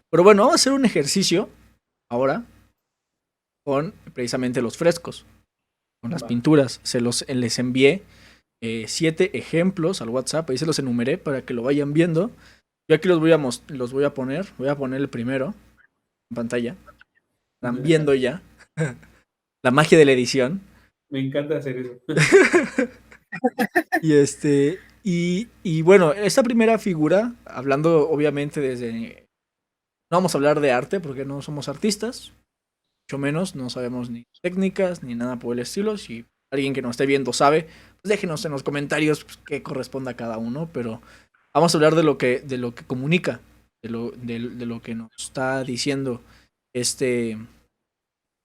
Pero bueno, vamos a hacer un ejercicio ahora con precisamente los frescos, con las Va. pinturas. Les envié 7 ejemplos al WhatsApp, ahí se los enumeré para que lo vayan viendo. Yo aquí los voy a poner, voy a poner el primero en pantalla. Están viendo ya la magia de la edición. Me encanta hacer eso. Y bueno, esta primera figura, hablando obviamente desde... No vamos a hablar de arte porque no somos artistas, mucho menos, no sabemos ni técnicas ni nada por el estilo. Si alguien que nos esté viendo sabe, pues déjenos en los comentarios pues, qué corresponde a cada uno, pero vamos a hablar de lo que comunica, de lo que nos está diciendo este,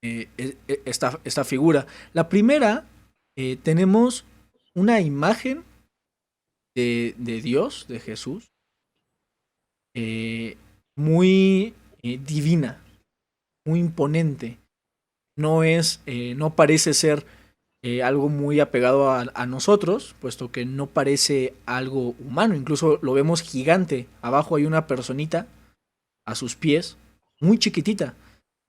esta figura. La primera, tenemos una imagen de Dios, de Jesús, eh, muy divina, muy imponente. No parece ser algo muy apegado a nosotros, puesto que no parece algo humano, incluso lo vemos gigante. Abajo hay una personita a sus pies, muy chiquitita,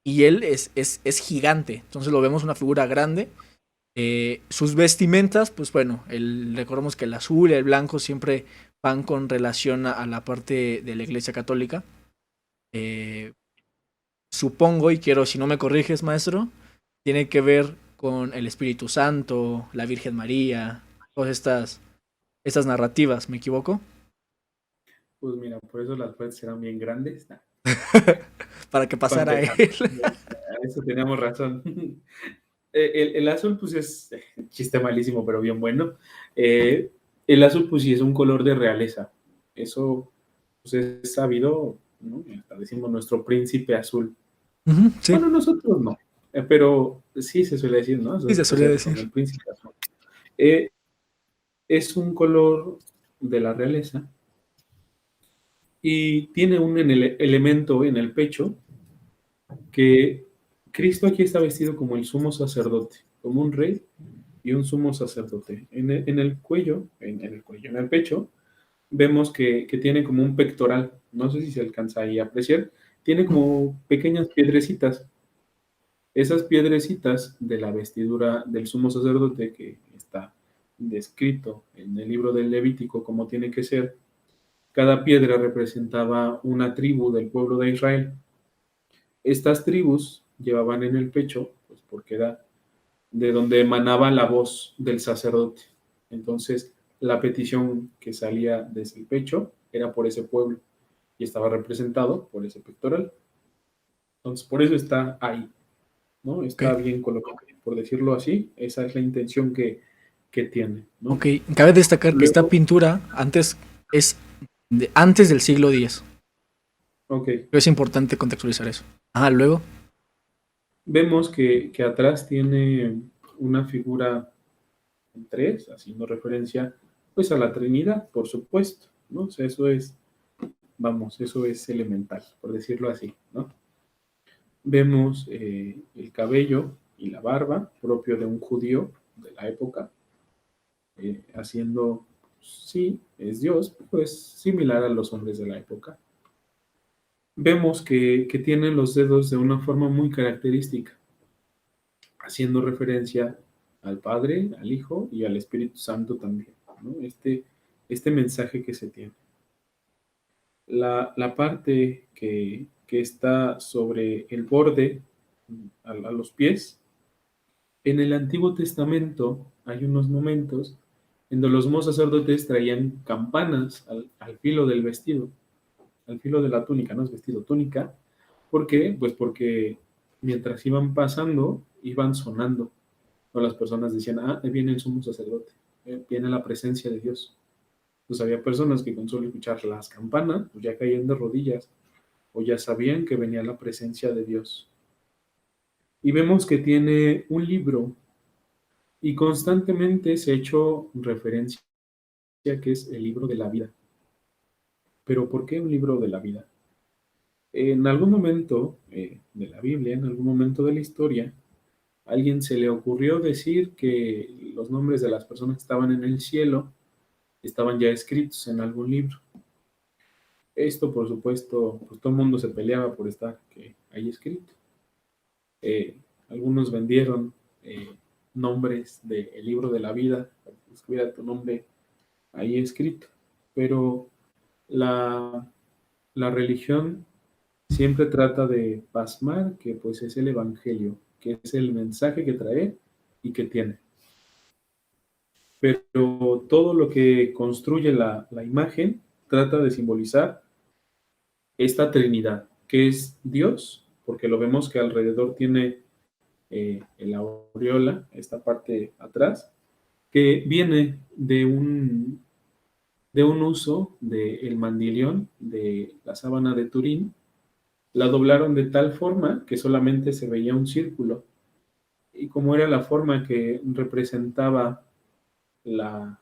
y él es gigante, entonces lo vemos una figura grande. Sus vestimentas, pues bueno, recordemos que el azul y el blanco siempre van con relación a la parte de la iglesia católica. Eh, Supongo, y quiero, si no me corriges, maestro, tiene que ver con el Espíritu Santo, la Virgen María, todas estas narrativas, ¿me equivoco? Pues mira, por eso las fuentes serán bien grandes. Nah, Para que para pasara él. empezar, a eso teníamos razón. El azul, pues es chiste malísimo, pero bien bueno. Eh, el azul, pues sí, es un color de realeza. Eso, pues es sabido, ¿no? Hasta decimos nuestro príncipe azul. Sí, Bueno, nosotros no, pero sí se suele decir, ¿no? sí se suele Asociado con decir. el príncipe azul. Eh, es un color de la realeza y tiene un elemento en el pecho que Cristo aquí está vestido como el sumo sacerdote, como un rey y un sumo sacerdote. En el cuello, en el pecho, vemos que tiene como un pectoral, no sé si se alcanza ahí a apreciar, tiene como pequeñas piedrecitas. Esas piedrecitas de la vestidura del sumo sacerdote que está descrito en el libro del Levítico como tiene que ser, cada piedra representaba una tribu del pueblo de Israel. Estas tribus llevaban en el pecho, pues porque era de donde emanaba la voz del sacerdote. Entonces, la petición que salía desde el pecho era por ese pueblo y estaba representado por ese pectoral. Entonces, por eso está ahí, ¿no? Ok, Está bien colocado, por decirlo así, esa es la intención que tiene, ¿no? ok. Cabe destacar que esta Luego, pintura es antes del siglo X. ok, Pero es importante contextualizar eso. Ah, luego. vemos que atrás tiene una figura en tres, haciendo referencia pues a la Trinidad, por supuesto, ¿no? O sea, eso es, vamos, eso es elemental, por decirlo así, ¿no? Vemos el cabello y la barba propio de un judío de la época, haciendo, sí, es Dios, pues similar a los hombres de la época. Vemos que tienen los dedos de una forma muy característica, haciendo referencia al Padre, al Hijo y al Espíritu Santo también, ¿no? Este mensaje que se tiene. La parte que está sobre el borde, a los pies, en el Antiguo Testamento hay unos momentos en donde los sumos sacerdotes traían campanas al filo del vestido, al filo de la túnica, no es vestido, túnica. ¿Por qué? Pues porque mientras iban pasando, iban sonando. O las personas decían, ah, ahí viene el sumo sacerdote, viene la presencia de Dios. Pues había personas que con solo escuchar las campanas, pues ya caían de rodillas, o ya sabían que venía la presencia de Dios. Y vemos que tiene un libro y constantemente se ha hecho referencia que es el libro de la vida. Pero ¿por qué un libro de la vida? En algún momento de la Biblia, en algún momento de la historia, a alguien se le ocurrió decir que los nombres de las personas que estaban en el cielo estaban ya escritos en algún libro. Esto, por supuesto, pues todo el mundo se peleaba por estar que ahí escrito. Algunos vendieron nombres del libro de la vida, para que estuviera tu nombre ahí escrito. Pero la, la religión siempre trata de pasmar que pues es el evangelio, que es el mensaje que trae y que tiene. Pero todo lo que construye la imagen trata de simbolizar esta Trinidad, que es Dios, porque lo vemos que alrededor tiene la aureola, esta parte atrás, que viene de un uso del mandilión de la sábana de Turín. La doblaron de tal forma que solamente se veía un círculo. Y como era la forma que representaba la,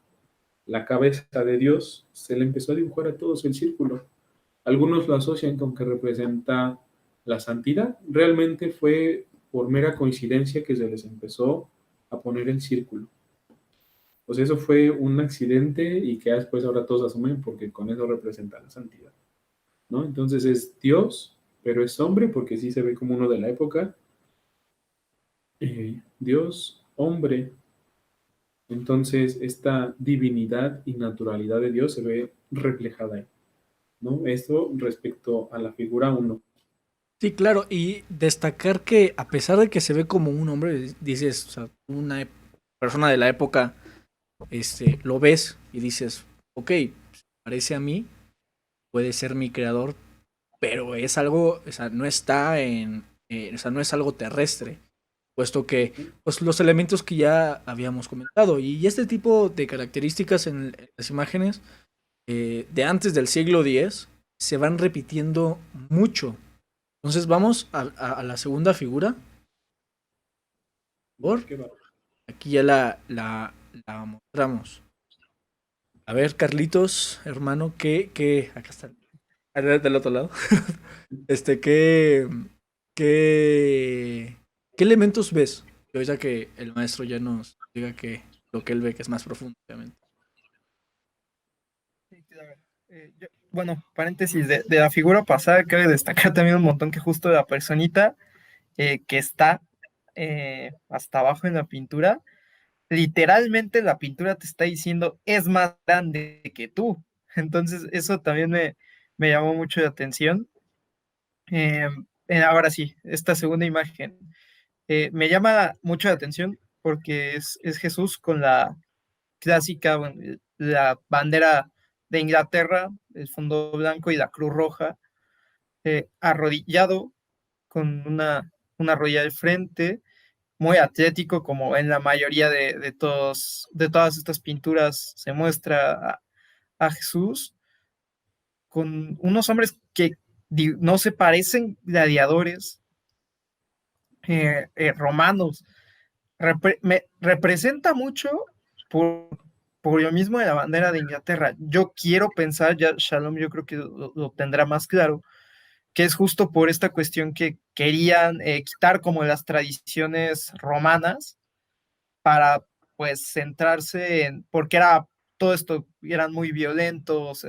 la cabeza de Dios, se le empezó a dibujar a todos el círculo. Algunos lo asocian con que representa la santidad. Realmente fue por mera coincidencia que se les empezó a poner el círculo. Pues eso fue un accidente y que después ahora todos asumen porque con eso representa la santidad, ¿no? Entonces es Dios, pero es hombre porque sí se ve como uno de la época. Dios, hombre. Entonces esta divinidad y naturalidad de Dios se ve reflejada ahí, ¿no? Esto respecto a la figura uno. Sí, claro, y destacar que a pesar de que se ve como un hombre, dices, o sea, una persona de la época, lo ves y dices, ok, parece a mí, puede ser mi creador, pero es algo, o sea, no está o sea, no es algo terrestre, puesto que, pues, los elementos que ya habíamos comentado, y este tipo de características en las imágenes de antes del siglo X se van repitiendo mucho. Entonces vamos a la segunda figura. Por ¿Qué va? aquí ya la mostramos. A ver, Carlitos, hermano, acá está. Del otro lado. Este, ¿qué, qué, qué elementos ves? Y ahorita que el maestro ya nos diga que lo que él ve que es más profundo, obviamente. Sí, claro. Bueno, paréntesis, de la figura pasada cabe destacar también un montón que justo la personita que está hasta abajo en la pintura, literalmente la pintura te está diciendo es más grande que tú. Entonces eso también me llamó mucho la atención. Eh, Ahora sí, esta segunda imagen me llama mucho la atención porque es Jesús con la clásica, bueno, la bandera de Inglaterra, el fondo blanco y la cruz roja, arrodillado con una rodilla al frente, muy atlético, como en la mayoría de todas estas pinturas se muestra a Jesús, con unos hombres que no se parecen gladiadores romanos. Me representa mucho por, por lo mismo de la bandera de Inglaterra. Yo quiero pensar, ya Shalom yo creo que lo tendrá más claro, que es justo por esta cuestión que querían quitar como las tradiciones romanas para pues centrarse en, porque era todo esto, eran muy violentos,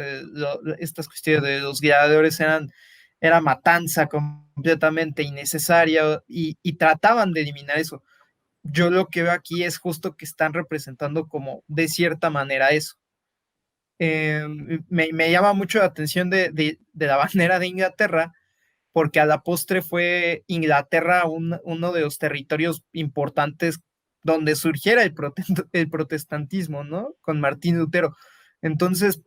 estas cuestiones de los gladiadores era matanza completamente innecesaria y trataban de eliminar eso. Yo lo que veo aquí es justo que están representando como de cierta manera eso. Me llama mucho la atención de la bandera de Inglaterra, porque a la postre fue Inglaterra uno de los territorios importantes donde surgiera el protestantismo, ¿no? Con Martín Lutero. Entonces,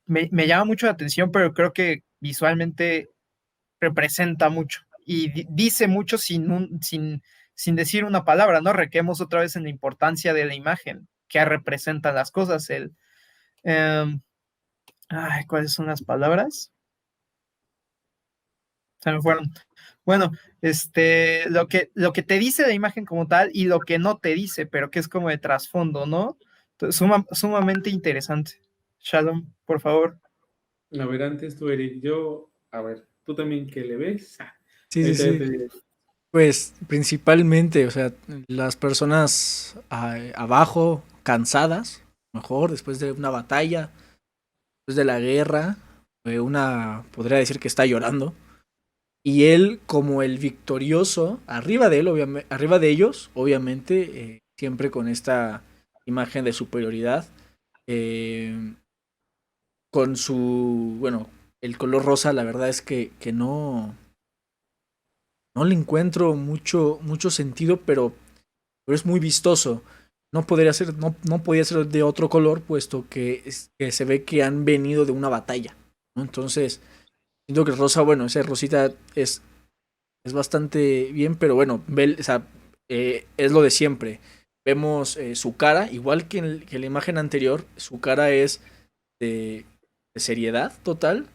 me llama mucho la atención, pero creo que visualmente representa mucho y dice mucho sin decir una palabra, ¿no? Requemos otra vez en la importancia de la imagen, que representan las cosas. Eh, ¿Cuáles son las palabras? Se me fueron. Bueno, lo que te dice la imagen como tal y lo que no te dice, pero que es como de trasfondo, ¿no? Entonces, sumamente interesante. Shalom, por favor. A ver, antes tú, Eric, yo, a ver, tú también, ¿qué le ves? Sí, sí, Ahorita ya sí. te digo. Pues principalmente, o sea, las personas abajo, cansadas, mejor, después de una batalla, después de la guerra, podría decir que está llorando. Y él, como el victorioso, arriba de él, arriba de ellos, obviamente, siempre con esta imagen de superioridad, eh, con su, bueno, el color rosa, la verdad es que no le encuentro mucho sentido, pero es muy vistoso. No podía ser de otro color, puesto que se ve que han venido de una batalla, ¿no? Entonces, siento que el rosa, bueno, ese rosita es bastante bien, pero bueno, o sea, es lo de siempre. Vemos su cara, igual que en la imagen anterior, su cara es de, de seriedad total,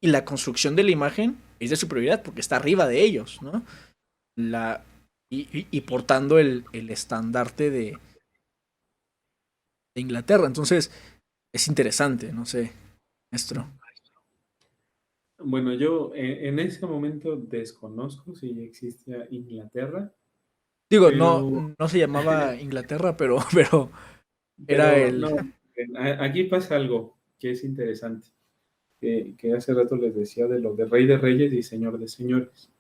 y la construcción de la imagen es de superioridad, porque está arriba de ellos, ¿no? La, y portando el estandarte de Inglaterra. Entonces, es interesante, no sé, maestro. Bueno, yo en ese momento desconozco si existía Inglaterra, Digo, pero, no se llamaba Inglaterra, pero era pero el... no, aquí pasa algo que es interesante, que hace rato les decía de lo de Rey de Reyes y Señor de Señores.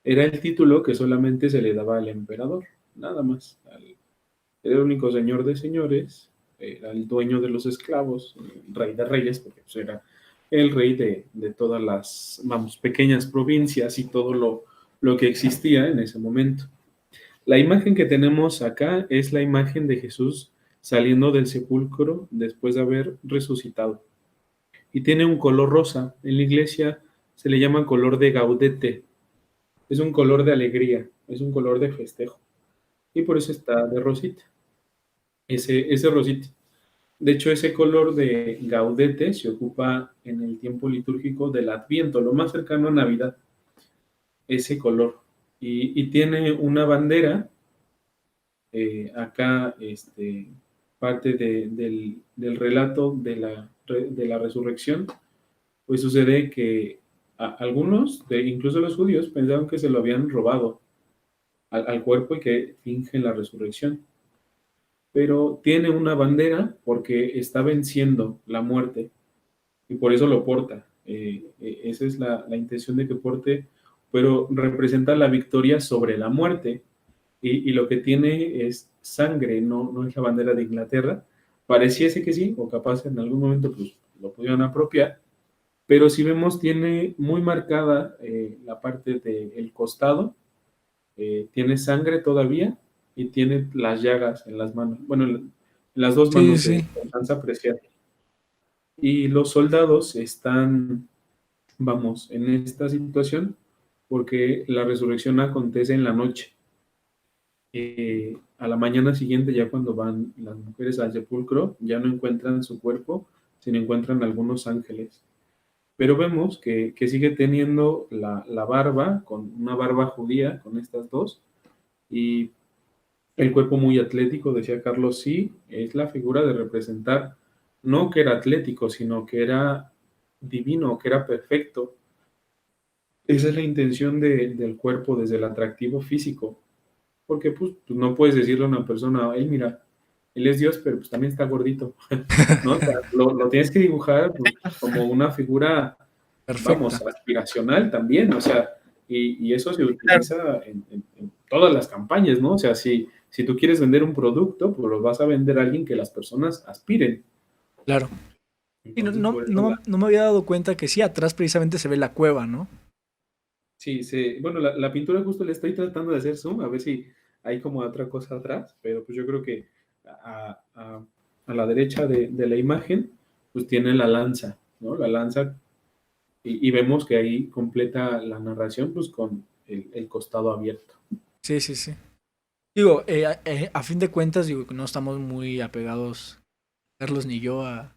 Era el título que solamente se le daba al emperador, nada más. Era el único Señor de Señores, era el dueño de los esclavos, el Rey de Reyes, porque pues, era el rey de todas las, vamos, pequeñas provincias y todo lo que existía en ese momento. La imagen que tenemos acá es la imagen de Jesús saliendo del sepulcro después de haber resucitado. Y tiene un color rosa. En la iglesia se le llama color de gaudete. Es un color de alegría, es un color de festejo. Y por eso está de rosita. Ese rosita. De hecho, ese color de gaudete se ocupa en el tiempo litúrgico del Adviento, lo más cercano a Navidad, ese color. Y tiene una bandera acá parte del relato de la resurrección, pues sucede que algunos, incluso los judíos, pensaban que se lo habían robado al cuerpo y que fingen la resurrección. Pero tiene una bandera porque está venciendo la muerte y por eso lo porta. Esa es la intención de que porte, pero representa la victoria sobre la muerte y lo que tiene es sangre, no es la bandera de Inglaterra. Pareciese que sí, o capaz en algún momento pues, lo pudieron apropiar, pero si vemos tiene muy marcada la parte del costado, tiene sangre todavía y tiene las llagas en las manos, bueno, en las dos Sí, manos sí, se sí. alcanza a apreciar. Y los soldados están, vamos, en esta situación porque la resurrección acontece en la noche. A la mañana siguiente, ya cuando van las mujeres al sepulcro, ya no encuentran su cuerpo, sino encuentran algunos ángeles. Pero vemos que sigue teniendo la barba, con una barba judía, con estas dos, y el cuerpo muy atlético, decía Carlos, sí, es la figura de representar, no que era atlético, sino que era divino, que era perfecto. Esa es la intención del cuerpo desde el atractivo físico, porque pues tú no puedes decirle a una persona, hey, mira, él es Dios, pero pues también está gordito, ¿no? O sea, lo tienes que dibujar pues, como una figura, Perfecta. vamos, aspiracional también, o sea, y eso se Claro, utiliza en todas las campañas, ¿no? O sea, si tú quieres vender un producto, pues lo vas a vender a alguien que las personas aspiren. Claro. Y Entonces, por eso no me había dado cuenta que sí, atrás precisamente se ve la cueva, ¿no? sí, bueno, la pintura justo le estoy tratando de hacer zoom, a ver si hay como otra cosa atrás, pero pues yo creo que a, a- a la derecha de la imagen, pues tiene la lanza, ¿no? La lanza, y vemos que ahí completa la narración, pues con el costado abierto. Sí, sí, sí. Digo, a fin de cuentas, digo que no estamos muy apegados, Carlos ni yo, a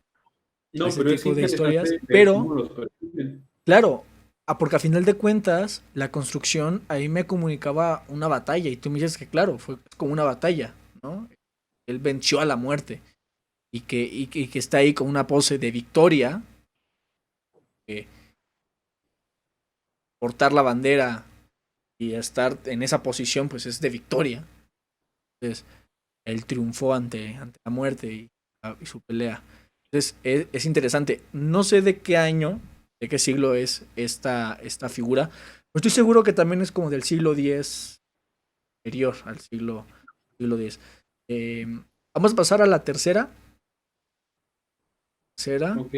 No, ese pero es tipo de historias, interesante ver pero, cómo los perciben. claro, porque a final de cuentas, la construcción ahí me comunicaba una batalla, y tú me dices que, claro, fue como una batalla, ¿no? Él venció a la muerte, y que está ahí con una pose de victoria, portar la bandera y estar en esa posición, pues es de victoria. Entonces, él triunfó ante la muerte y su pelea. Entonces, es interesante. No sé de qué año, de qué siglo es esta figura. Pero estoy seguro que también es como del siglo X anterior al siglo X. Eh, Vamos a pasar a la tercera. Tercera, Ok.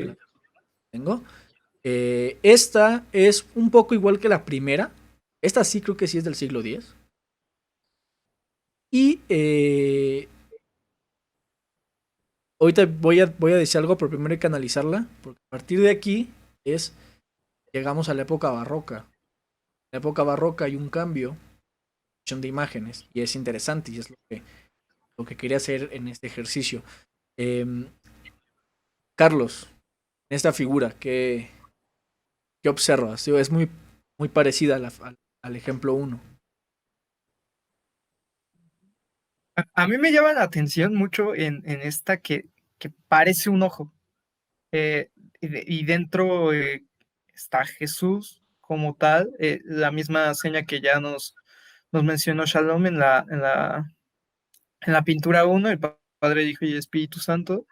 tengo. Esta es un poco igual que la primera. Esta sí creo que sí es del siglo X. Y ahorita voy a decir algo, pero primero hay que analizarla. Porque a partir de aquí llegamos a la época barroca. En la época barroca hay un cambio de imágenes. Y es interesante y es lo que quería hacer en este ejercicio. Em, Carlos, en esta figura, ¿qué observas? Digo, es muy parecida al ejemplo uno. A mí me llama la atención mucho en esta que parece un ojo. eh, y dentro está Jesús como tal, la misma seña que ya nos mencionó Shalom en la pintura uno, el Padre, Hijo y Espíritu Santo.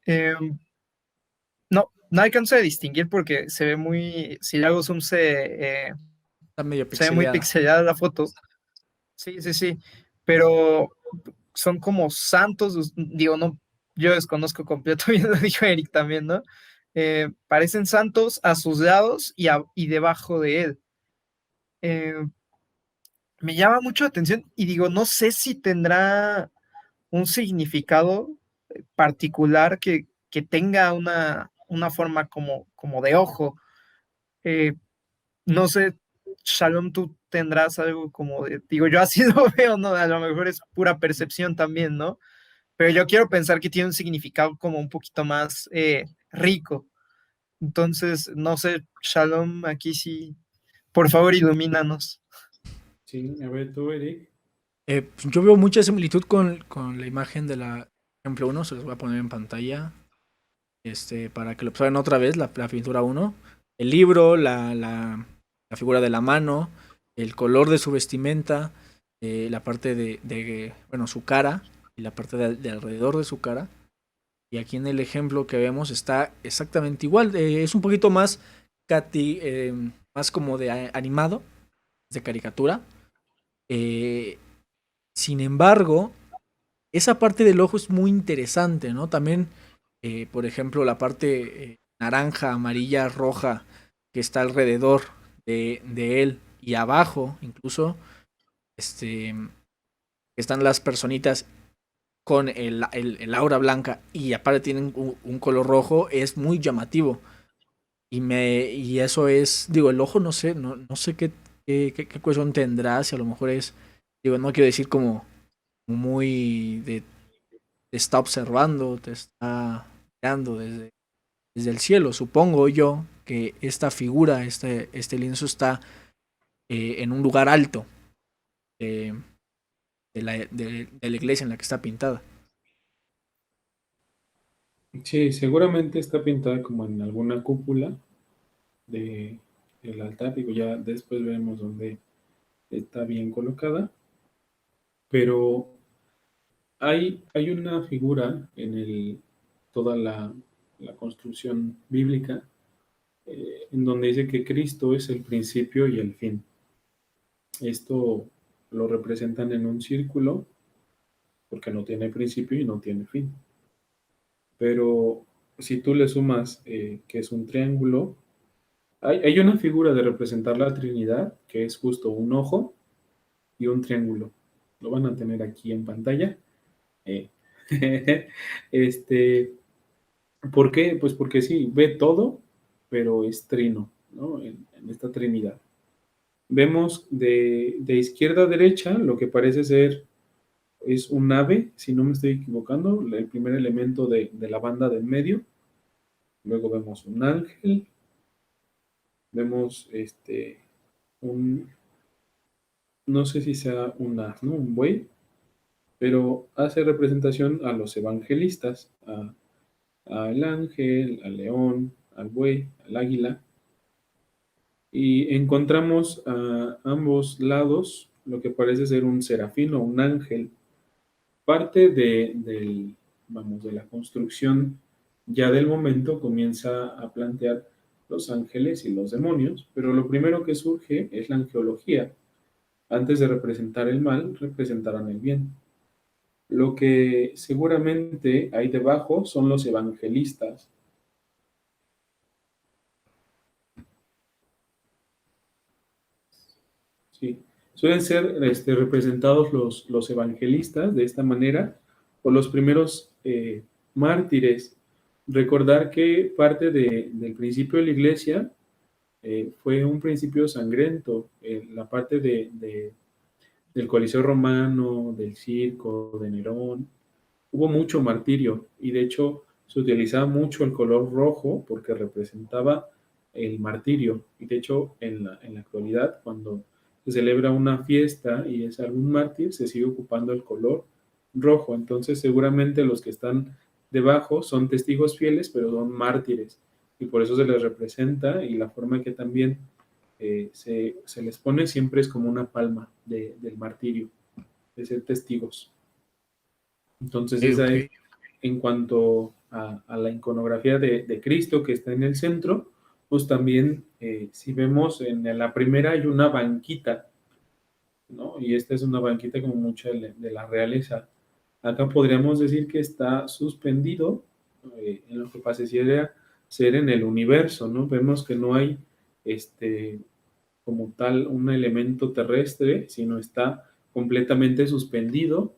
Eh, no alcanzo a distinguir porque se ve muy, si le hago zoom Está medio se ve muy pixeleada. pixelada la foto. Sí, sí, sí, pero son como santos, digo, no, yo desconozco completo, bien lo dijo Eric también, ¿no? Parecen santos a sus lados y debajo de él. Eh, Me llama mucho la atención y digo, no sé si tendrá un significado particular que tenga una forma como de ojo. Eh, no sé, Shalom, tú tendrás algo como de, digo, yo así lo veo, ¿no? A lo mejor es pura percepción también, ¿no? Pero yo quiero pensar que tiene un significado como un poquito más rico. Entonces, no sé, Shalom, aquí sí, por favor, ilumínanos. Sí, a ver tú, Eric. Pues yo veo mucha similitud con la imagen de la ejemplo uno. Se los voy a poner en pantalla para que lo observen otra vez, la pintura uno. El libro, la figura de la mano, el color de su vestimenta, la parte bueno, su cara y la parte de alrededor de su cara. Y aquí en el ejemplo que vemos está exactamente igual. Es un poquito más como de animado, de caricatura. Eh, Sin embargo, esa parte del ojo es muy interesante, ¿no? También, por ejemplo, la parte naranja, amarilla, roja que está alrededor de él y abajo, incluso, están las personitas con el aura blanca y aparte tienen un color rojo, es muy llamativo. Y eso es, digo, el ojo no sé qué cuestión tendrá, si a lo mejor es, digo, no quiero decir como muy te está observando, te está mirando desde el cielo. Supongo yo que esta figura, este lienzo está en un lugar alto de, de la iglesia en la que está pintada. Sí, seguramente está pintada como en alguna cúpula de, del altar. Digo, ya después veremos dónde está bien colocada. Pero hay una figura en toda la construcción bíblica en donde dice que Cristo es el principio y el fin. Esto lo representan en un círculo porque no tiene principio y no tiene fin. Pero si tú le sumas que es un triángulo, hay una figura de representar la Trinidad que es justo un ojo y un triángulo. Lo van a tener aquí en pantalla. Eh, este, ¿Por qué? Pues porque sí, ve todo, pero es trino, ¿no? En esta Trinidad. Vemos de izquierda a derecha lo que parece ser es un ave, si no me estoy equivocando, el primer elemento de la banda del medio. Luego vemos un ángel, vemos un, no sé si sea un asno, un buey, pero hace representación a los evangelistas, al ángel, al león, al buey, al águila. y encontramos a ambos lados lo que parece ser un serafín o un ángel. Parte de la construcción ya del momento comienza a plantear los ángeles y los demonios, pero lo primero que surge es la angeología. Antes de representar el mal, representarán el bien. Lo que seguramente hay debajo son los evangelistas. Sí. Suelen ser representados los evangelistas de esta manera, o los primeros mártires. Recordar que parte del principio de la iglesia fue un principio sangriento, la parte del Coliseo Romano, del circo, de Nerón. Hubo mucho martirio y de hecho se utilizaba mucho el color rojo porque representaba el martirio. Y de hecho en la actualidad, cuando se celebra una fiesta y es algún mártir, se sigue ocupando el color rojo. Entonces seguramente los que están debajo son testigos fieles, pero son mártires. Y por eso se les representa, y la forma que también se les pone siempre es como una palma del martirio, de ser testigos. Entonces Ok, esa ok. es en cuanto a la iconografía de Cristo que está en el centro. Pues también si vemos en la primera hay una banquita, ¿no? Y esta es una banquita como mucha de la realeza. Acá podríamos decir que está suspendido en lo que pareciera ser en el universo, ¿no? Vemos que no hay como tal un elemento terrestre, sino está completamente suspendido,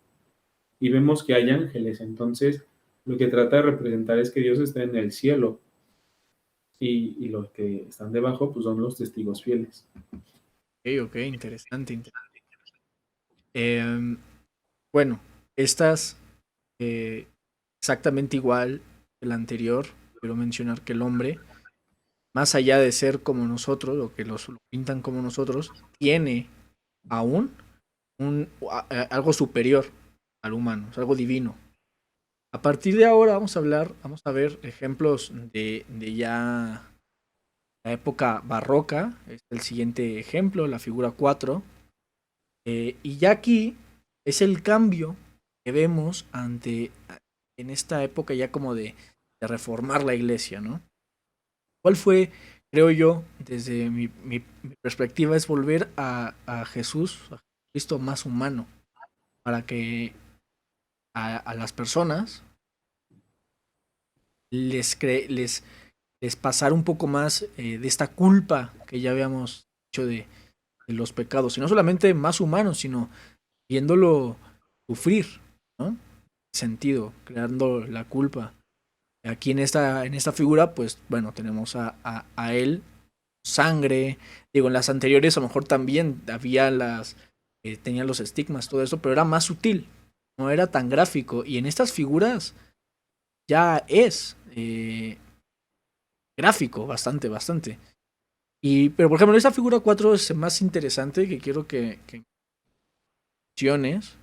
y vemos que hay ángeles. Entonces lo que trata de representar es que Dios está en el cielo, y los que están debajo pues son los testigos fieles. Ok, ok, interesante, interesante. Em, bueno, estas exactamente igual que la anterior. Quiero mencionar que el hombre, más allá de ser como nosotros, o que lo pintan como nosotros, tiene aún algo superior al humano, es algo divino. A partir de ahora vamos a ver ejemplos de ya la época barroca. Es el siguiente ejemplo, la figura 4. Y ya aquí es el cambio que vemos en esta época ya como de reformar la iglesia, ¿no? ¿Cuál fue, creo yo, desde mi perspectiva, es volver a Jesús, a Cristo más humano, para que a las personas les pasara un poco más de esta culpa que ya habíamos hecho de los pecados, y no solamente más humanos, sino viéndolo sufrir, ¿no? Sentido, creando la culpa. Aquí en esta figura, pues bueno, tenemos a él, sangre. Digo, en las anteriores a lo mejor también había tenía los estigmas, todo eso, pero era más sutil, no era tan gráfico. Y en estas figuras ya es gráfico, bastante, bastante. Pero por ejemplo, esta figura 4 es más interesante, que quiero que menciones.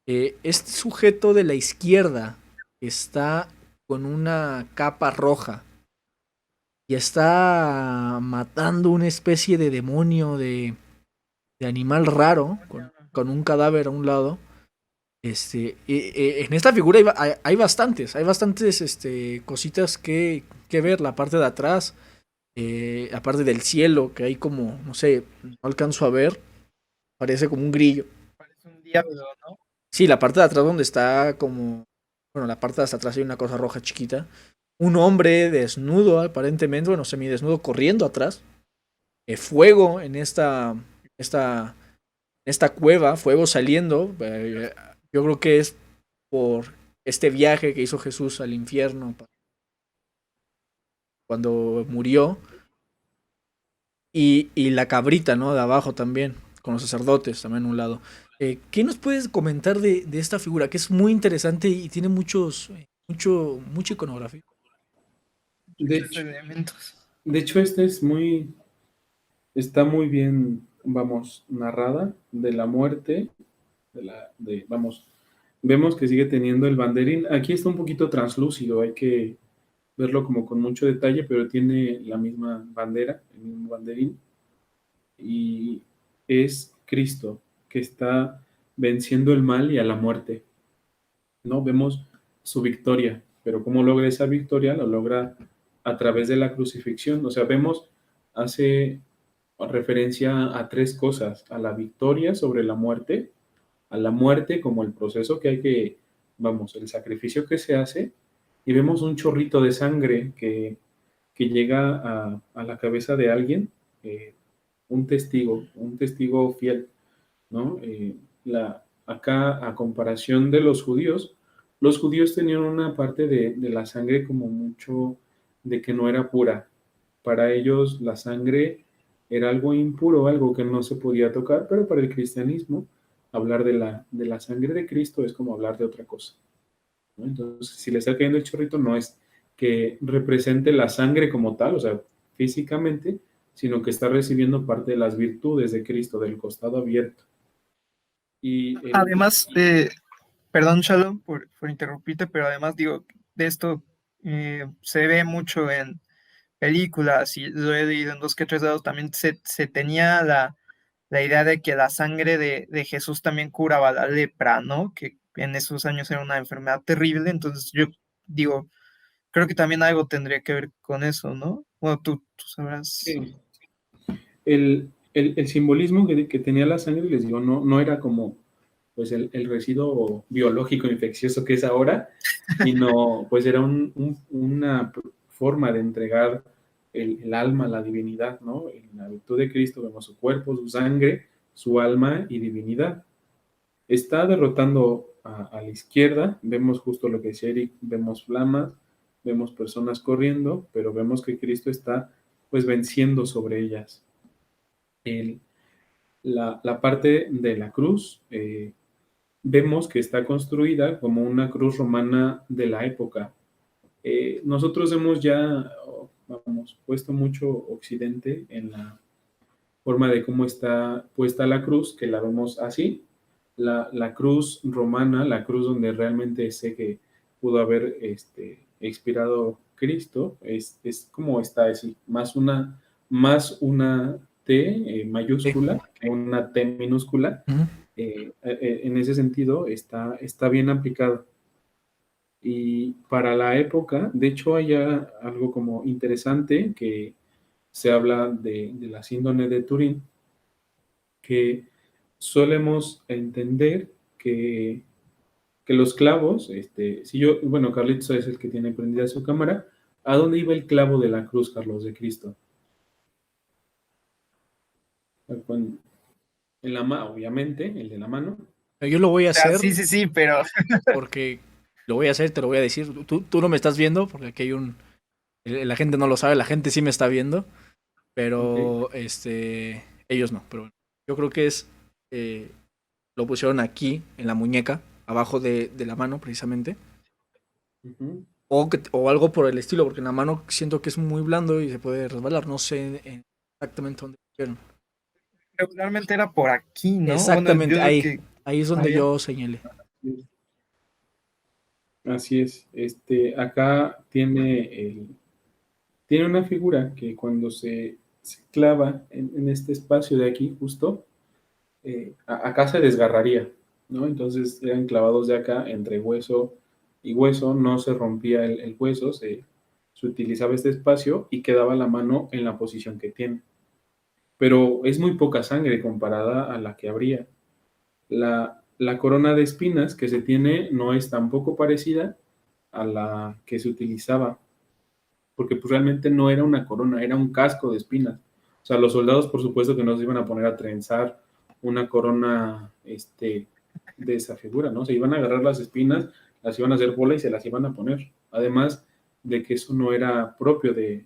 Este sujeto de la izquierda está con una capa roja y está matando una especie de demonio, de animal raro, con un cadáver a un lado. En esta figura hay bastantes cositas que ver. La parte de atrás, la parte del cielo, que hay como, no sé, no alcanzo a ver, parece como un grillo. Parece un diablo, ¿no? Sí, la parte de atrás donde está como, bueno, la parte de hasta atrás hay una cosa roja chiquita. Un hombre desnudo, aparentemente, bueno, semidesnudo, corriendo atrás. Fuego esta, esta cueva, fuego saliendo. Yo creo que es por este viaje que hizo Jesús al infierno cuando murió. Y la cabrita, ¿no? De abajo también, con los sacerdotes también a un lado. ¿Qué nos puedes comentar de esta figura? Que es muy interesante y tiene mucha iconografía. De Muchos hecho, elementos. de hecho esta está muy bien, vamos, narrada de la muerte, vamos, vemos que sigue teniendo el banderín. Aquí está un poquito translúcido, hay que verlo como con mucho detalle, pero tiene la misma bandera, el mismo banderín. y es Cristo que está venciendo el mal y a la muerte, ¿no? Vemos su victoria, pero ¿cómo logra esa victoria? Lo logra a través de la crucifixión. O sea, hace referencia a tres cosas: a la victoria sobre la muerte, a la muerte como el proceso que hay que, vamos, el sacrificio que se hace, y vemos un chorrito de sangre que llega a la cabeza de alguien, eh, un testigo fiel, ¿no? Acá, a comparación de los judíos tenían una parte de la sangre como mucho de que no era pura. Para ellos la sangre era algo impuro, algo que no se podía tocar, pero para el cristianismo hablar de la sangre de Cristo es como hablar de otra cosa, ¿no? Entonces, si le está cayendo el chorrito, no es que represente la sangre como tal, o sea, físicamente, sino que está recibiendo parte de las virtudes de Cristo, del costado abierto. Y Además, perdón, Shalom, por interrumpirte, pero además digo, de esto se ve mucho en películas y lo he leído en dos que tres lados, también se tenía la idea de que la sangre de Jesús también curaba la lepra, ¿no? Que en esos años era una enfermedad terrible, entonces yo digo, creo que también algo tendría que ver con eso, ¿no? Bueno, tú sabrás. sí, el simbolismo que tenía la sangre, les digo, no era como pues el residuo biológico infeccioso que es ahora, sino pues era una forma de entregar el alma, la divinidad, ¿no? En la virtud de Cristo vemos su cuerpo, su sangre, su alma y divinidad. Está derrotando a la izquierda, vemos justo lo que decía Eric, vemos flamas, vemos personas corriendo, pero vemos que Cristo está pues venciendo sobre ellas. El, la parte de la cruz, vemos que está construida como una cruz romana de la época. Nosotros hemos ya, vamos, puesto mucho occidente en la forma de cómo está puesta la cruz, que la vemos así. La cruz romana, la cruz donde realmente sé que pudo haber expirado Cristo, es como está así, más una T Sí. mayúscula que una T minúscula. Ujú. En ese sentido está bien aplicado. Y para la época, de hecho, hay algo como interesante que se habla de la síndrome de Turín, que solemos entender que los clavos, si yo, bueno, Carlitos es el que tiene prendida su cámara, ¿a dónde iba el clavo de la cruz, Carlos, de Cristo? En la mano, obviamente, el de la mano. Yo lo voy a Ah, hacer sí, sí, sí, pero porque lo voy a hacer, te lo voy a decir. Tú no me estás viendo porque aquí hay un... La gente no lo sabe, la gente sí me está viendo, Ok. pero ellos no. Pero bueno, yo creo que eh, lo pusieron aquí, en la muñeca, abajo de la mano precisamente. Ujú. O algo por el estilo, porque en la mano siento que es muy blando y se puede resbalar. No sé exactamente dónde lo pusieron. regularmente era por aquí, ¿no? Bueno, Exactamente, yo lo ahí. que Ahí es donde había. yo señalé. Así es. Acá tiene una figura que cuando se clava en este espacio de aquí, justo, acá se desgarraría, ¿no? Entonces eran clavados de acá entre hueso y hueso, no se rompía el hueso, se utilizaba este espacio y quedaba la mano en la posición que tiene. Pero es muy poca sangre comparada a la que habría. La corona de espinas que se tiene no es tampoco parecida a la que se utilizaba, porque pues realmente no era una corona, era un casco de espinas. O sea, los soldados por supuesto que no se iban a poner a trenzar una corona de esa figura, ¿no? Se iban a agarrar las espinas, las iban a hacer bola y se las iban a poner. Además de que eso no era propio de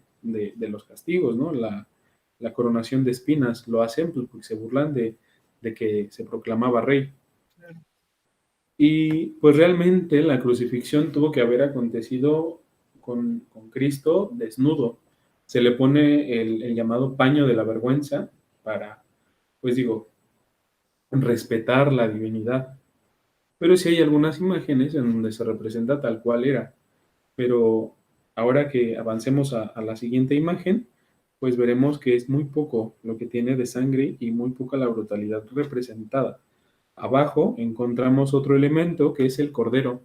los castigos, ¿no? La coronación de espinas lo hacen pues, porque se burlan de que se proclamaba rey. Y pues realmente la crucifixión tuvo que haber acontecido con Cristo desnudo. Se le pone el llamado paño de la vergüenza para, pues digo, respetar la divinidad. Pero sí hay algunas imágenes en donde se representa tal cual era. Pero ahora que avancemos a la siguiente imagen, pues veremos que es muy poco lo que tiene de sangre y muy poca la brutalidad representada. Abajo encontramos otro elemento que es el cordero.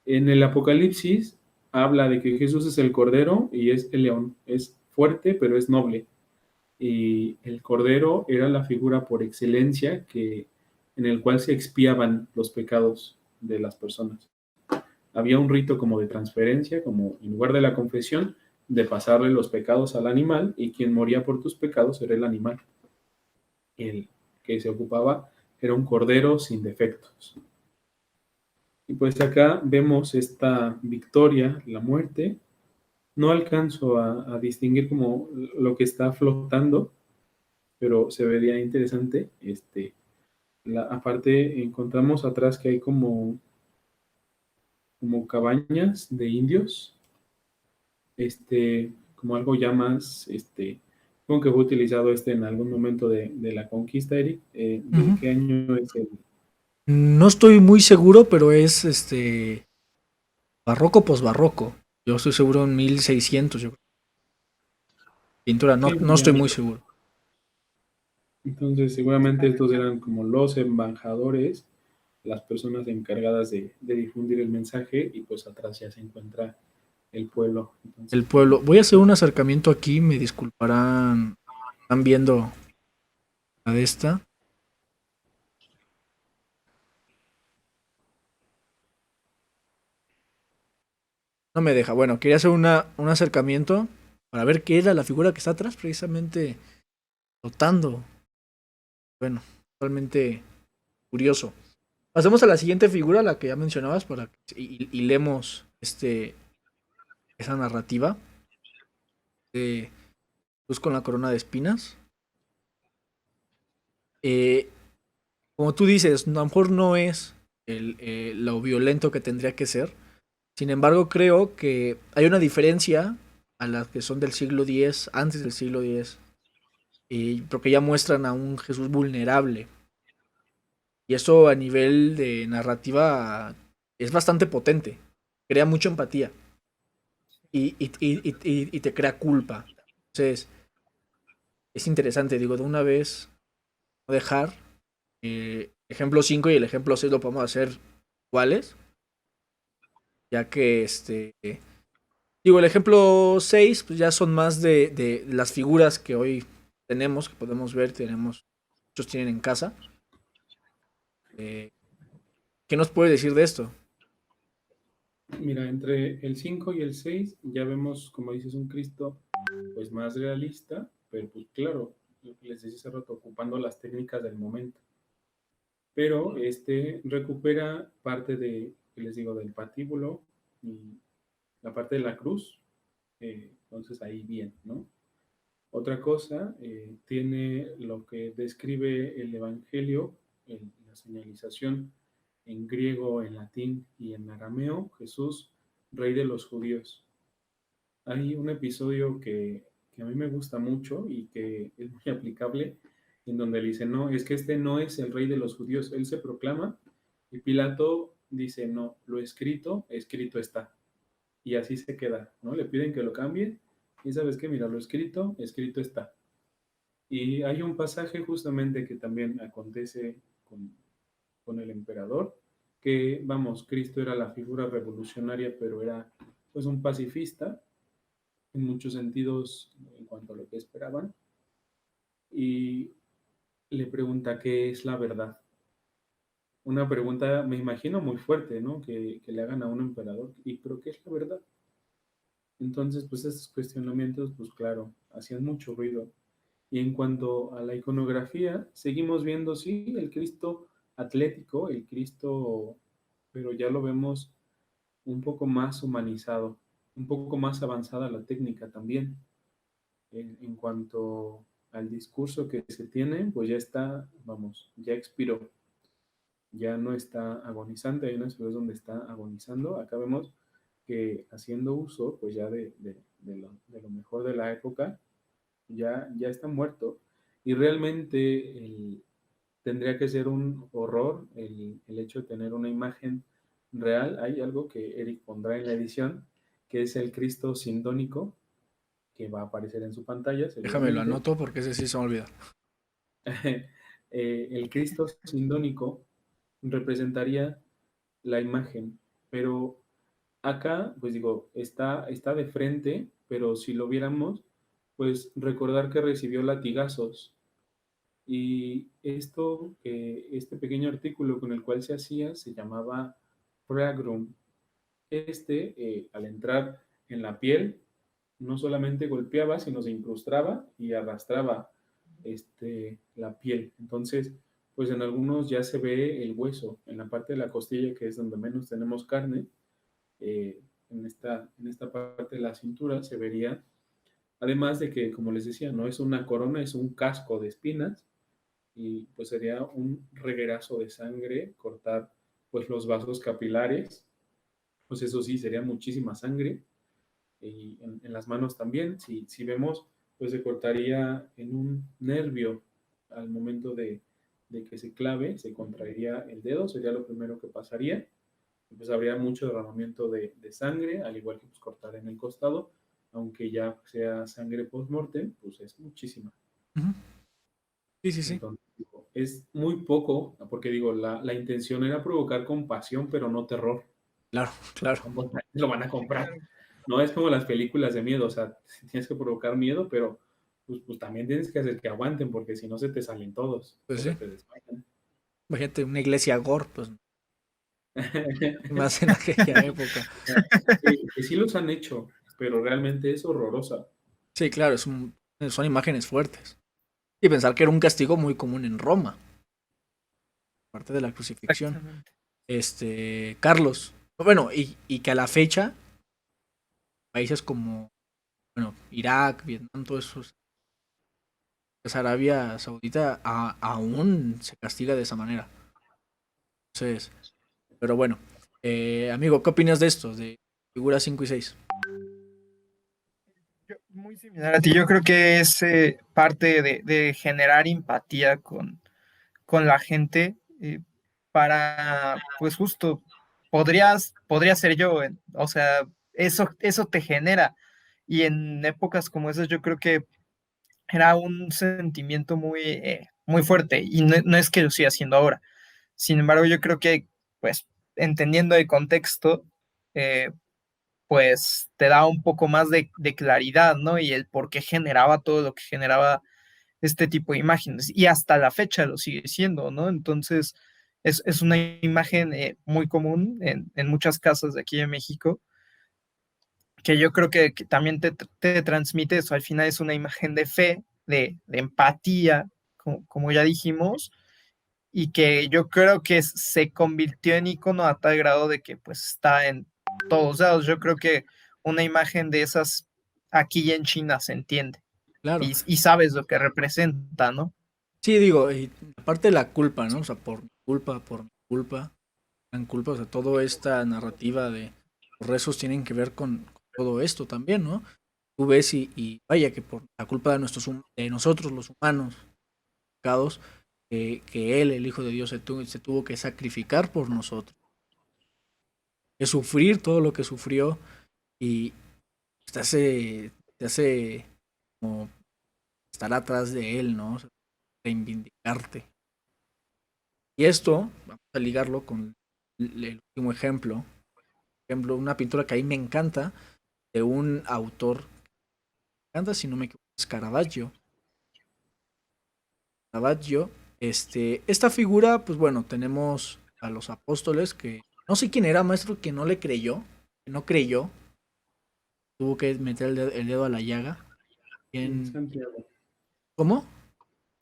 En el Apocalipsis habla de que Jesús es el cordero y es el león. Es fuerte, pero es noble. Y el cordero era la figura por excelencia en el cual se expiaban los pecados de las personas. Había un rito como de transferencia, como en lugar de la confesión, de pasarle los pecados al animal, y quien moría por tus pecados era el animal. El que se ocupaba era un cordero sin defectos. Y pues acá vemos esta victoria, la muerte. No alcanzo a distinguir como lo que está flotando, pero se vería interesante. Aparte encontramos atrás que hay como cabañas de indios, como algo ya más, como que fue utilizado en algún momento de la conquista, Eric. ¿De Ujú. qué año es el? No estoy muy seguro, pero es barroco posbarroco. Yo estoy seguro en 1600, yo creo. Pintura, no, Sí, no ya. estoy muy seguro. Entonces seguramente estos eran como los embajadores, las personas encargadas de difundir el mensaje, y pues atrás ya se encuentra el pueblo. El Entonces, pueblo. Voy a hacer un acercamiento aquí, me disculparán. Están viendo la de esta. No me deja. Bueno, quería hacer un acercamiento para ver qué era la figura que está atrás, precisamente flotando. Bueno, totalmente curioso. Pasemos a la siguiente figura, la que ya mencionabas, para que hilemos esa narrativa de Luz con la corona de espinas. Eh, Como tú dices, a lo mejor no es lo violento que tendría que ser. Sin embargo, creo que hay una diferencia a las que son del siglo X, antes del siglo X, porque ya muestran a un Jesús vulnerable. Y eso a nivel de narrativa es bastante potente. Crea mucha empatía y te crea culpa. Entonces, es interesante, digo, de una vez no dejar. Ejemplo 5 y el ejemplo 6 lo podemos hacer iguales, ya que digo, el ejemplo 6 pues ya son más de las figuras que hoy tenemos, que podemos ver, muchos tienen en casa. Eh, ¿Qué nos puede decir de esto? mira, entre el 5 y el 6 ya vemos, como dices, un Cristo pues más realista, pero pues claro, lo que les decía hace rato, ocupando las técnicas del momento. Pero recupera parte que les digo, del patíbulo y la parte de la cruz. Entonces ahí bien, ¿no? Otra cosa, tiene lo que describe el Evangelio, la señalización en griego, en latín y en arameo: Jesús, Rey de los Judíos. Hay un episodio que a mí me gusta mucho y que es muy aplicable, en donde le dice, no, es que este no es el Rey de los Judíos. Él se proclama y Pilato dice, no, lo escrito, escrito está. Y así se queda, ¿no? Le piden que lo cambie y sabes qué, mira, lo escrito, escrito está. Y hay un pasaje justamente que también acontece con, con el emperador, que, vamos, Cristo era la figura revolucionaria, pero era pues un pacifista en muchos sentidos en cuanto a lo que esperaban, y le pregunta qué es la verdad. Una pregunta, me imagino, muy fuerte, ¿no? Que le hagan a un emperador, ¿y pero qué es la verdad? Entonces, pues estos cuestionamientos, pues claro, hacían mucho ruido. Y en cuanto a la iconografía, seguimos viendo, sí, el Cristo atlético, el Cristo, pero ya lo vemos un poco más humanizado, un poco más avanzada la técnica también. En cuanto al discurso que se tiene, pues ya está, vamos, ya expiró, ya no está agonizante. Hay unas ciudades donde está agonizando. Acá vemos que haciendo uso, pues ya de lo mejor de la época, ya está muerto. Y realmente tendría que ser un horror el hecho de tener una imagen real. Hay algo que Eric pondrá en la edición, que es el Cristo sindónico, que va a aparecer en su pantalla. Déjame lo seguramente. anoto porque ese sí se me olvida. El Cristo sindónico representaría la imagen, pero acá, pues digo, está de frente, pero si lo viéramos, pues recordar que recibió latigazos. Y esto, este pequeño artículo con el cual se hacía, se llamaba Pragrum. Al entrar en la piel, no solamente golpeaba, sino se incrustaba y arrastraba la piel. Entonces, pues en algunos ya se ve el hueso, en la parte de la costilla, que es donde menos tenemos carne, en esta parte de la cintura se vería, además de que, como les decía, no es una corona, es un casco de espinas, y pues sería un reguerazo de sangre, cortar pues los vasos capilares, pues eso sí, sería muchísima sangre, y en las manos también, si vemos, pues se cortaría en un nervio al momento de que se clave, se contraería el dedo, sería lo primero que pasaría, y pues habría mucho derramamiento de sangre, al igual que pues cortar en el costado, aunque ya sea sangre post-mortem, pues es muchísima. Ujú. Sí, sí, sí. Entonces, es muy poco, porque digo, la intención era provocar compasión, pero no terror. Claro, claro. Tampoco lo van a comprar. Claro. No es como las películas de miedo, o sea, tienes que provocar miedo, pero pues también tienes que hacer que aguanten, porque si no se te salen todos, Pues o sí. se te desmayan. Imagínate una iglesia gore, pues más en aquella época. Que sí los han hecho, pero realmente es horrorosa. Sí, claro, son imágenes fuertes. Y pensar que era un castigo muy común en Roma, parte de la crucifixión. Exactamente. Carlos, bueno, y que a la fecha, países como, bueno, Irak, Vietnam, todo eso, pues Arabia Saudita aún se castiga de esa manera. Entonces, pero bueno, amigo, ¿qué opinas de esto? De figuras 5 y 6. Muy similar a ti, yo creo que es parte de generar empatía con la gente para, pues justo, podría ser yo, o sea, eso te genera. Y en épocas como esas yo creo que era un sentimiento muy fuerte y no es que lo siga haciendo ahora. Sin embargo, yo creo que, pues, entendiendo el contexto, eh, pues te da un poco más de claridad, ¿no? Y el por qué generaba todo lo que generaba este tipo de imágenes. Y hasta la fecha lo sigue siendo, ¿no? Entonces, es una imagen muy común en muchas casas de aquí de México, que yo creo que también te transmite eso. Al final es una imagen de fe, de empatía, como ya dijimos, y que yo creo que se convirtió en icono a tal grado de que pues está en todos lados. Yo creo que una imagen de esas aquí en China se entiende Claro. y sabes lo que representa, ¿no? Sí, digo, y aparte de la culpa, ¿no? O sea, por mi culpa, gran culpa, o sea, toda esta narrativa de los rezos tienen que ver con todo esto también, ¿no? Tú ves y vaya que por la culpa de de nosotros los humanos, pecados, que él, el Hijo de Dios, se tuvo que sacrificar por nosotros, que sufrir todo lo que sufrió y te hace como estar atrás de él, ¿no? O sea, reivindicarte. Y esto, vamos a ligarlo con el último ejemplo. Por ejemplo, una pintura que a mí me encanta, de un autor, me encanta si no me equivoco, es Caravaggio. Caravaggio, esta figura, pues bueno, tenemos a los apóstoles que no sé quién era, maestro, que no le creyó, que no creyó, tuvo que meter el dedo a la llaga. Santiago. ¿Cómo?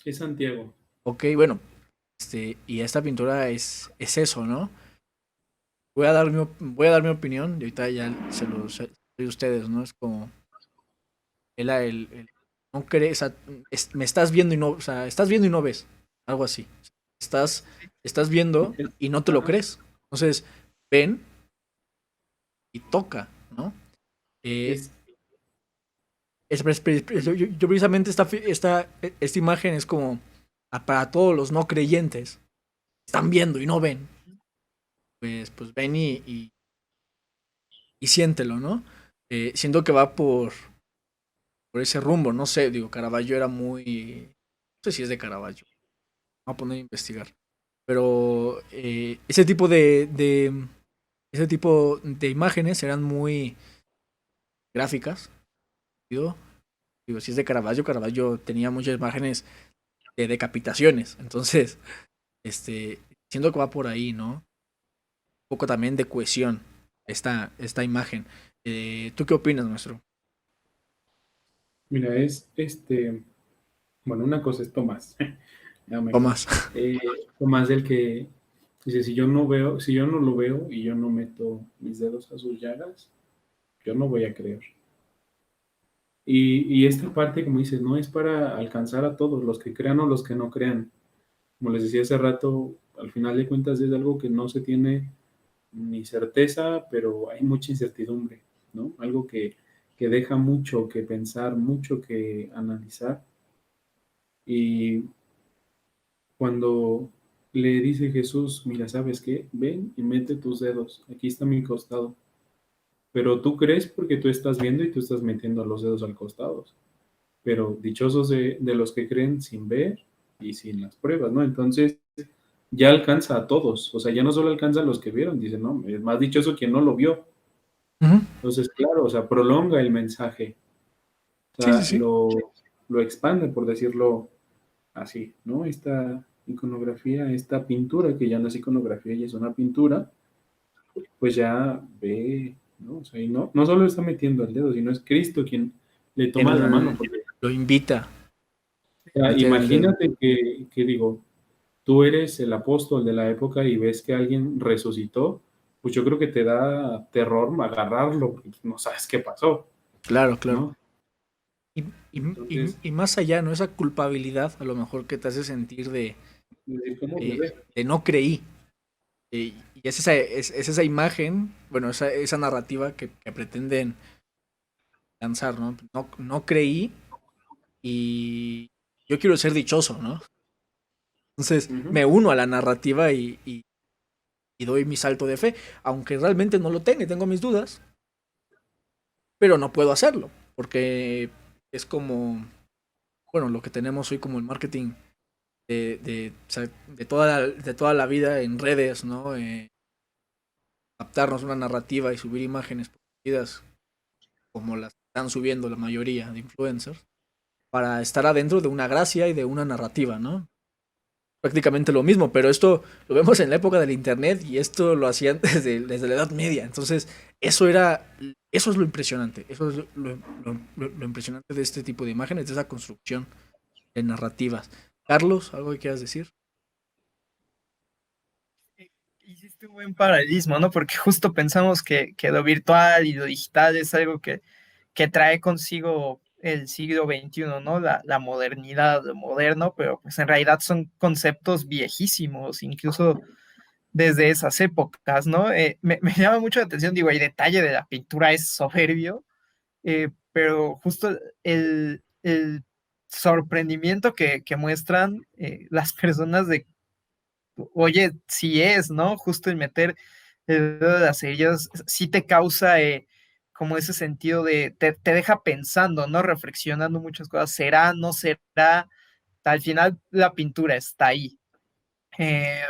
Es Santiago. Ok, bueno, y esta pintura es eso, ¿no? Voy a dar mi opinión y ahorita ya se los doy a ustedes, ¿no? Es como no crees, o sea, me estás viendo y no, o sea, estás viendo y no ves, algo así. Estás, estás viendo y no te lo Ajá. crees. Entonces, ven y toca, ¿no? Eh, Es, yo precisamente esta imagen es como para todos los no creyentes. Están viendo y no ven. Pues ven y siéntelo, ¿no? Siento que va por ese rumbo. No sé, digo, Caravaggio era muy... No sé si es de Caravaggio. Me voy a poner a investigar. Pero ese tipo de imágenes eran muy gráficas. Digo, si es de Caravaggio, Caravaggio tenía muchas imágenes de decapitaciones. Entonces, siento que va por ahí, ¿no? Un poco también de cohesión esta imagen. ¿Tú qué opinas, maestro? Mira, bueno, una cosa es Tomás, ya me acordé. Tomás. Eh, Tomás del que dice, si yo no lo veo y yo no meto mis dedos a sus llagas, yo no voy a creer. Y esta parte, como dices, no es para alcanzar a todos, los que crean o los que no crean. Como les decía hace rato, al final de cuentas es algo que no se tiene ni certeza, pero hay mucha incertidumbre, ¿no? Algo que deja mucho que pensar, mucho que analizar. Y cuando le dice Jesús, mira, ¿sabes qué? Ven y mete tus dedos, aquí está mi costado. Pero tú crees porque tú estás viendo y tú estás metiendo los dedos al costado. Pero dichosos de los que creen sin ver y sin las pruebas, ¿no? Entonces ya alcanza a todos, o sea, ya no solo alcanza a los que vieron, dice, no, es más dichoso quien no lo vio. Ujú. Entonces, claro, o sea, prolonga el mensaje, o Sí, sí, sea, sí. lo expande, por decirlo así, ¿no? Esta iconografía, esta pintura, que ya no es iconografía, ya es una pintura, pues ya ve, ¿no? O sea, y no solo está metiendo el dedo, sino es Cristo quien le toma la mano, Él porque lo invita o a sea, meter el dedo. imagínate que digo, tú eres el apóstol de la época y ves que alguien resucitó, pues yo creo que te da terror agarrarlo, porque no sabes qué pasó, Claro, claro. ¿no? Y, Entonces, y más allá, ¿no? Esa culpabilidad a lo mejor que te hace sentir decir, ¿cómo voy a ver? de no creí. Y es esa imagen, bueno, esa narrativa que pretenden lanzar, ¿no? No creí y yo quiero ser dichoso, ¿no? Entonces Ujú. me uno a la narrativa y doy mi salto de fe, aunque realmente no lo tenga y tengo mis dudas, pero no puedo hacerlo, porque es como, bueno, lo que tenemos hoy como el marketing o sea, de toda la vida en redes, ¿no? Adaptarnos una narrativa y subir imágenes producidas como las están subiendo la mayoría de influencers, para estar adentro de una gracia y de una narrativa, ¿no? Prácticamente lo mismo, pero esto lo vemos en la época del internet y esto lo hacían desde la Edad Media. Entonces, eso es lo impresionante, eso es lo impresionante de este tipo de imágenes, de esa construcción de narrativas. Carlos, ¿algo que quieras decir? Hiciste un buen paralelismo, ¿no? Porque justo pensamos que lo virtual y lo digital es algo que trae consigo el siglo XXI, ¿no? La modernidad, lo moderno, pero pues en realidad son conceptos viejísimos, incluso desde esas épocas, ¿no? Me llama mucho la atención, digo, el detalle de la pintura es soberbio, pero justo el sorprendimiento que muestran las personas de, oye, si es, ¿no? Justo el meter el dedo de las heridas, sí te causa como ese sentido de, te deja pensando, ¿no? Reflexionando muchas cosas, ¿será, no será? Al final la pintura está ahí. Eh,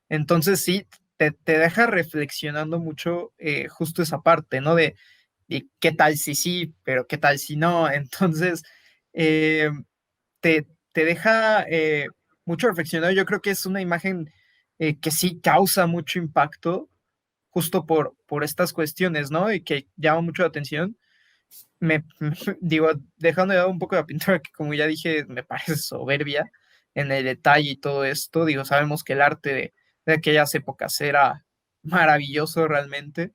entonces sí, te deja reflexionando mucho justo esa parte, ¿no? De qué tal si sí, pero qué tal si no. Entonces, eh, te deja mucho reflexionar. Yo creo que es una imagen que sí causa mucho impacto justo por estas cuestiones, ¿no? Y que llama mucho la atención. Me, digo, dejando de lado un poco la pintura, que como ya dije, me parece soberbia en el detalle y todo esto. Digo, sabemos que el arte de aquellas épocas era maravilloso realmente.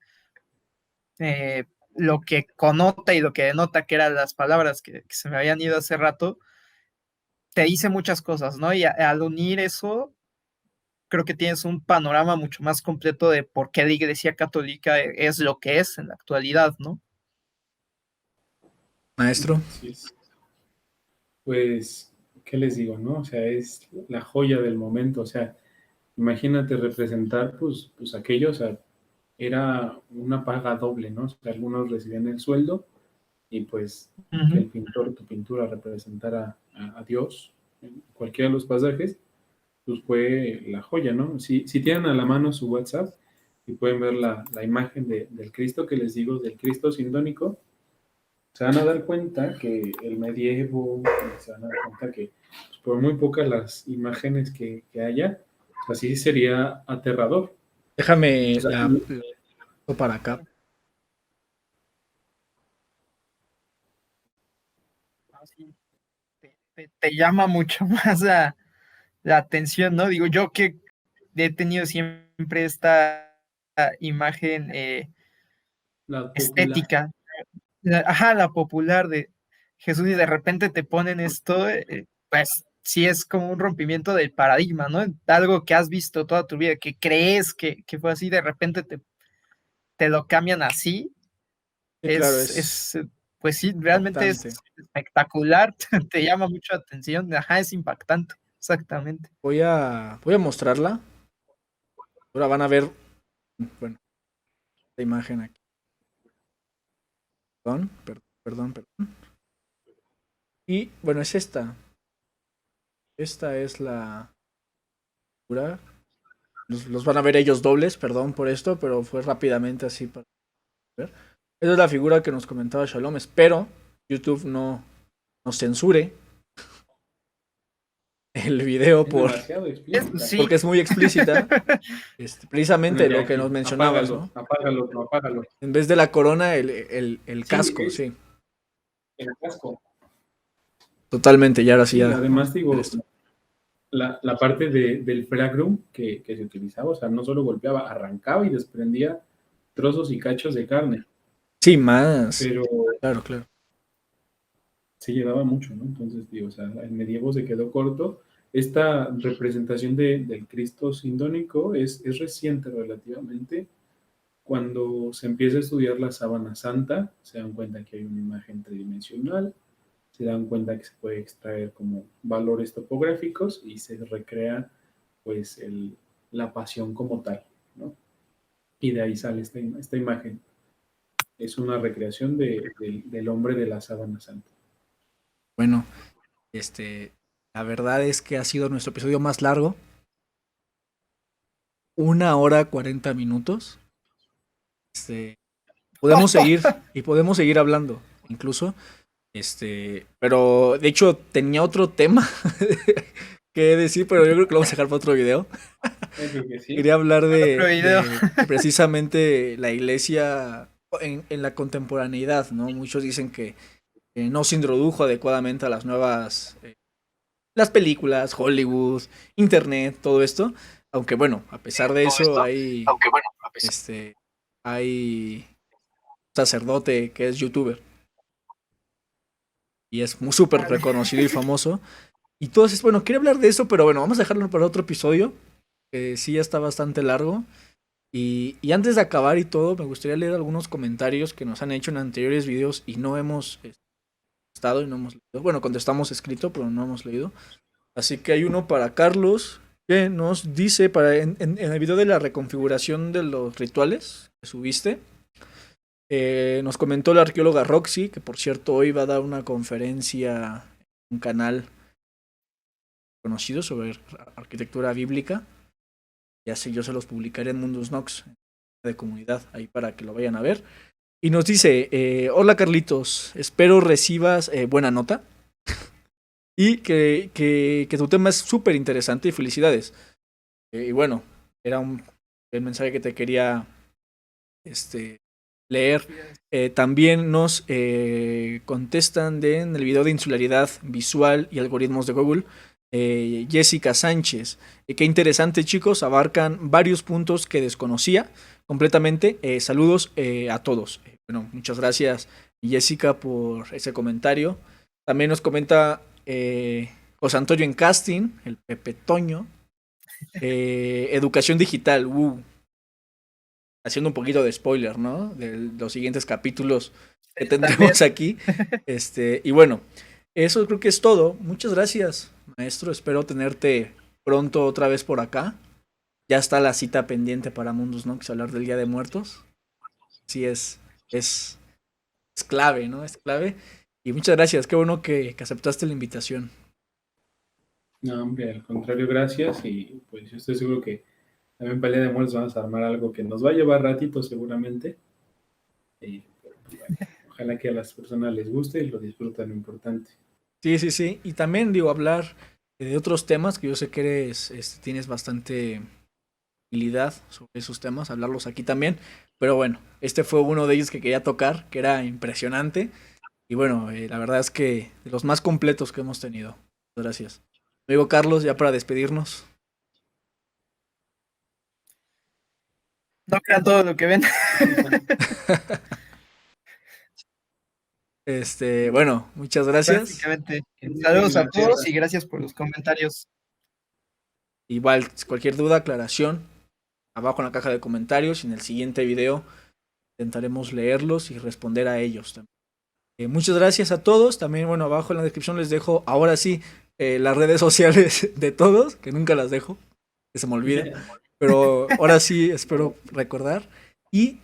Lo que connota y lo que denota que eran las palabras que se me habían ido hace rato, te dice muchas cosas, ¿no? Y al unir eso, creo que tienes un panorama mucho más completo de por qué la Iglesia Católica es lo que es en la actualidad, ¿no? Maestro. Así es. Pues, ¿qué les digo, no? O sea, es la joya del momento, o sea, imagínate representar, pues aquello, o sea, era una paga doble, ¿no? O sea, algunos recibían el sueldo y pues que Ujú. tu pintura representara a Dios en cualquiera de los pasajes, pues fue la joya, ¿no? Si tienen a la mano su WhatsApp y pueden ver la imagen del Cristo que les digo, del Cristo sindónico, se van a dar cuenta que el medievo, se van a dar cuenta que pues, por muy pocas las imágenes que haya, así sería aterrador. O Déjame sea, la paso para acá. Así te llama mucho más la atención, ¿no? Digo, yo que he tenido siempre esta imagen la popular. estética, la popular de Jesús y de repente te ponen esto, pues sí es como un rompimiento del paradigma, ¿no? Algo que has visto toda tu vida, que crees que fue así, de repente te lo cambian así, Sí, claro, es pues sí, realmente es impactante. espectacular, te llama mucho la atención, ajá, es impactante, exactamente. Voy a mostrarla. Ahora van a ver, bueno, esta imagen aquí. Perdón. Y bueno, es esta. Esta es la figura. Los van a ver ellos dobles, perdón por esto, pero fue rápidamente así para ver. Esa es la figura que nos comentaba Shalom. Espero YouTube no nos censure el video Es demasiado Eso explícita. sí. porque es muy explícita. Bueno, Precisamente ya lo que aquí, nos mencionabas, apágalo, ¿no? apágalo, no, apágalo. En vez de la corona, el Sí, casco, sí. el casco. Totalmente, y ahora sí Sí, ya. además digo, Esto. la parte del flagrum que se utilizaba, o sea, no solo golpeaba, arrancaba y desprendía trozos y cachos de carne, Sí, más. pero Claro. se llevaba mucho, ¿no? Entonces, digo, o sea, el medievo se quedó corto. Esta representación del Cristo sindónico es reciente relativamente. Cuando se empieza a estudiar la sábana santa, se dan cuenta que hay una imagen tridimensional, se dan cuenta que se puede extraer como valores topográficos y se recrea pues la pasión como tal, ¿no? Y de ahí sale esta imagen. Es una recreación del hombre de la sábana santa. Bueno, la verdad es que ha sido nuestro episodio más largo. 1 hora 40 minutos. Podemos seguir y podemos seguir hablando, incluso. Pero de hecho tenía otro tema que decir, pero yo creo que lo vamos a dejar para otro video. Yo creo que sí. Quería hablar Otro video. de precisamente la iglesia en la contemporaneidad, ¿no? Muchos dicen que no se introdujo adecuadamente a las nuevas, las películas, Hollywood, Internet, todo esto. Aunque bueno, a pesar de Todo eso esto, hay, aunque bueno, a pesar hay un sacerdote que es youtuber y es muy súper reconocido y famoso. Y entonces, bueno, quería hablar de eso, pero bueno, vamos a dejarlo para otro episodio, que sí ya está bastante largo. Y antes de acabar y todo, me gustaría leer algunos comentarios que nos han hecho en anteriores videos y no hemos estado y no hemos leído. Bueno, contestamos escrito, pero no hemos leído. Así que hay uno para Carlos que nos dice en el video de la reconfiguración de los rituales que subiste. Nos comentó la arqueóloga Roxy, que por cierto hoy va a dar una conferencia en un canal conocido sobre arquitectura bíblica. Ya sé, yo se los publicaré en Mundus Nox de comunidad ahí para que lo vayan a ver. Y nos dice, hola Carlitos, espero recibas buena nota y que tu tema es súper interesante y felicidades. Y bueno, era el mensaje que te quería leer. También nos contestan en el video de insularidad visual y algoritmos de Google. Jessica Sánchez. Qué interesante, chicos. Abarcan varios puntos que desconocía completamente. Saludos a todos. Bueno, muchas gracias, Jessica, por ese comentario. También nos comenta José Antonio en casting, el Pepe Toño. Educación digital. Haciendo un poquito de spoiler, ¿no? De los siguientes capítulos que tendremos aquí. Y bueno, eso creo que es todo. Muchas gracias, maestro. Espero tenerte pronto otra vez por acá. Ya está la cita pendiente para Mundus Nox, hablar del Día de Muertos. Sí, es es clave, ¿no? Es clave. Y muchas gracias, qué bueno que aceptaste la invitación. No, hombre, al contrario, gracias. Y pues yo estoy seguro que también para el Día de Muertos vamos a armar algo que nos va a llevar ratito seguramente. Y pues, bueno, ojalá que a las personas les guste y lo disfruten, lo importante. Sí, sí, sí. Y también digo, hablar de otros temas que yo sé que tienes bastante habilidad sobre esos temas, hablarlos aquí también. Pero bueno, este fue uno de ellos que quería tocar, que era impresionante. Y bueno, la verdad es que de los más completos que hemos tenido. Muchas gracias. Amigo Carlos, ya para despedirnos. No crean todo lo que ven. Bueno, muchas gracias. Prácticamente. Saludos a Gracias. todos y gracias por los comentarios. Igual, cualquier duda, aclaración, abajo en la caja de comentarios y en el siguiente video intentaremos leerlos y responder a ellos también. Muchas gracias a todos. También, bueno, abajo en la descripción les dejo, ahora sí, las redes sociales de todos, que nunca las dejo, que se me olvida. Pero ahora sí espero recordar. Y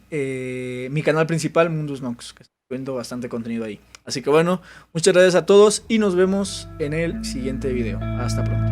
mi canal principal, Mundus Nox, que estoy viendo bastante contenido ahí. Así que bueno, muchas gracias a todos y nos vemos en el siguiente video. Hasta pronto.